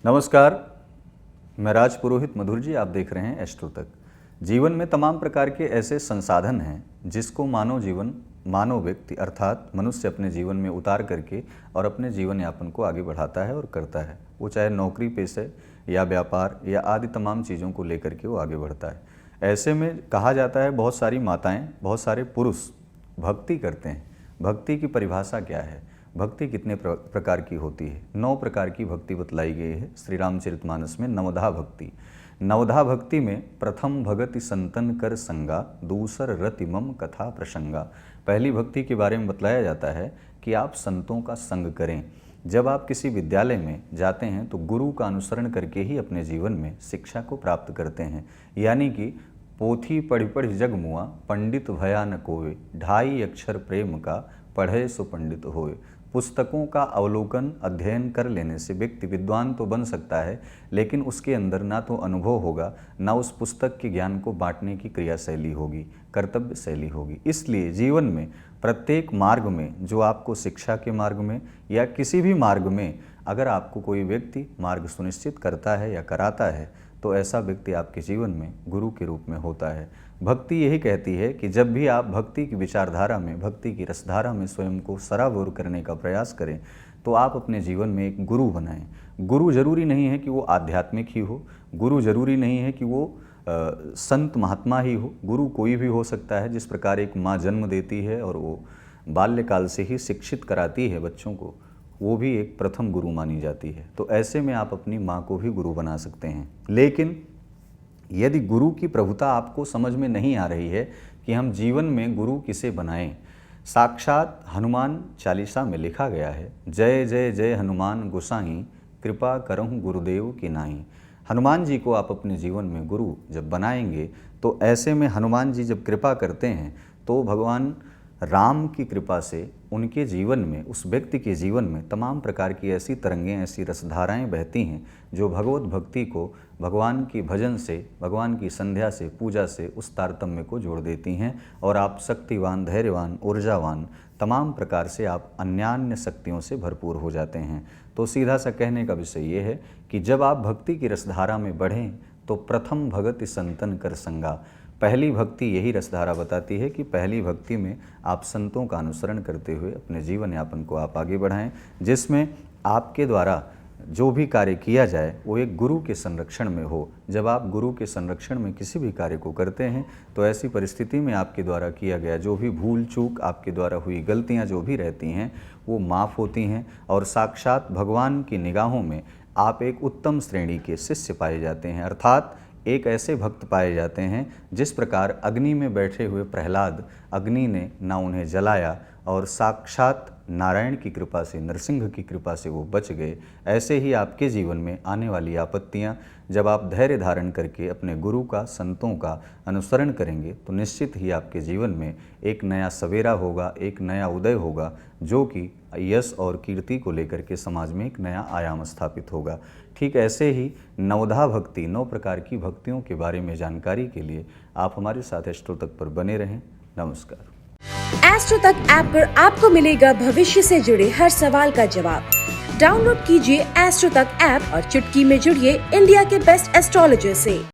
नमस्कार, मैं राज पुरोहित मधुर जी। आप देख रहे हैं एस्ट्रो तक। जीवन में तमाम प्रकार के ऐसे संसाधन हैं जिसको मानव व्यक्ति अर्थात मनुष्य अपने जीवन में उतार करके और अपने जीवन यापन को आगे बढ़ाता है और करता है। वो चाहे नौकरी पेशे या व्यापार या आदि तमाम चीज़ों को लेकर के वो आगे बढ़ता है। ऐसे में कहा जाता है बहुत सारी माताएं, बहुत सारे पुरुष भक्ति करते हैं। भक्ति की परिभाषा क्या है? भक्ति कितने प्रकार की होती है? 9 प्रकार की भक्ति बतलाई गई है श्री रामचरितमानस में। नवधा भक्ति। नवधा भक्ति में प्रथम भगति संतन कर संगा, दूसर रति मम कथा प्रसंगा। पहली भक्ति के बारे में बतलाया जाता है कि आप संतों का संग करें। जब आप किसी विद्यालय में जाते हैं तो गुरु का अनुसरण करके ही अपने जीवन में शिक्षा को प्राप्त करते हैं। यानी कि पोथी पढ़ि पढ़ि जग मुआ, पंडित भया न कोय, ढाई अक्षर प्रेम का, पढ़े सो पंडित होए। पुस्तकों का अवलोकन अध्ययन कर लेने से व्यक्ति विद्वान तो बन सकता है, लेकिन उसके अंदर ना तो अनुभव होगा, ना उस पुस्तक के ज्ञान को बांटने की क्रिया शैली होगी, कर्तव्य शैली होगी। इसलिए जीवन में प्रत्येक मार्ग में, जो आपको शिक्षा के मार्ग में या किसी भी मार्ग में अगर आपको कोई व्यक्ति मार्ग सुनिश्चित करता है या कराता है, तो ऐसा व्यक्ति आपके जीवन में गुरु के रूप में होता है। भक्ति यही कहती है कि जब भी आप भक्ति की विचारधारा में, भक्ति की रसधारा में स्वयं को सराबोर करने का प्रयास करें, तो आप अपने जीवन में एक गुरु बनाएं। गुरु जरूरी नहीं है कि वो आध्यात्मिक ही हो, गुरु जरूरी नहीं है कि वो संत महात्मा ही हो। गुरु कोई भी हो सकता है। जिस प्रकार एक माँ जन्म देती है और वो बाल्यकाल से ही शिक्षित कराती है बच्चों को, वो भी एक प्रथम गुरु मानी जाती है। तो ऐसे में आप अपनी माँ को भी गुरु बना सकते हैं। लेकिन यदि गुरु की प्रभुता आपको समझ में नहीं आ रही है कि हम जीवन में गुरु किसे बनाएं, साक्षात हनुमान चालीसा में लिखा गया है, जय जय जय हनुमान गोसाई, कृपा करहु गुरुदेव की नाई। हनुमान जी को आप अपने जीवन में गुरु जब बनाएंगे, तो ऐसे में हनुमान जी जब कृपा करते हैं तो भगवान राम की कृपा से उनके जीवन में, उस व्यक्ति के जीवन में तमाम प्रकार की ऐसी तरंगें, ऐसी रसधाराएं बहती हैं जो भगवत भक्ति को भगवान की भजन से, भगवान की संध्या से, पूजा से उस तारतम्य को जोड़ देती हैं और आप शक्तिवान, धैर्यवान, ऊर्जावान, तमाम प्रकार से आप अन्यान्य शक्तियों से भरपूर हो जाते हैं। तो सीधा सा कहने का विषय ये है कि जब आप भक्ति की रसधारा में बढ़ें तो प्रथम भगति संतन कर संगा। पहली भक्ति यही रसधारा बताती है कि पहली भक्ति में आप संतों का अनुसरण करते हुए अपने जीवन यापन को आप आगे बढ़ाएं, जिसमें आपके द्वारा जो भी कार्य किया जाए वो एक गुरु के संरक्षण में हो। जब आप गुरु के संरक्षण में किसी भी कार्य को करते हैं तो ऐसी परिस्थिति में आपके द्वारा किया गया जो भी भूल चूक, आपके द्वारा हुई गलतियां जो भी रहती हैं, वो माफ़ होती हैं और साक्षात भगवान की निगाहों में आप एक उत्तम श्रेणी के शिष्य पाए जाते हैं। अर्थात एक ऐसे भक्त पाए जाते हैं जिस प्रकार अग्नि में बैठे हुए प्रहलाद, अग्नि ने ना उन्हें जलाया और साक्षात नारायण की कृपा से, नरसिंह की कृपा से वो बच गए। ऐसे ही आपके जीवन में आने वाली आपत्तियां जब आप धैर्य धारण करके अपने गुरु का, संतों का अनुसरण करेंगे तो निश्चित ही आपके जीवन में एक नया सवेरा होगा, एक नया उदय होगा, जो कि यश और कीर्ति को लेकर के समाज में एक नया आयाम स्थापित होगा। ठीक ऐसे ही नवधा भक्ति, 9 प्रकार की भक्तियों के बारे में जानकारी के लिए आप हमारे साथ एस्ट्रो तक पर बने रहें। नमस्कार। एस्ट्रो तक ऐप पर आपको मिलेगा भविष्य से जुड़े हर सवाल का जवाब। डाउनलोड कीजिए एस्ट्रो तक ऐप और चुटकी में जुड़िए इंडिया के बेस्ट एस्ट्रोलॉजर से।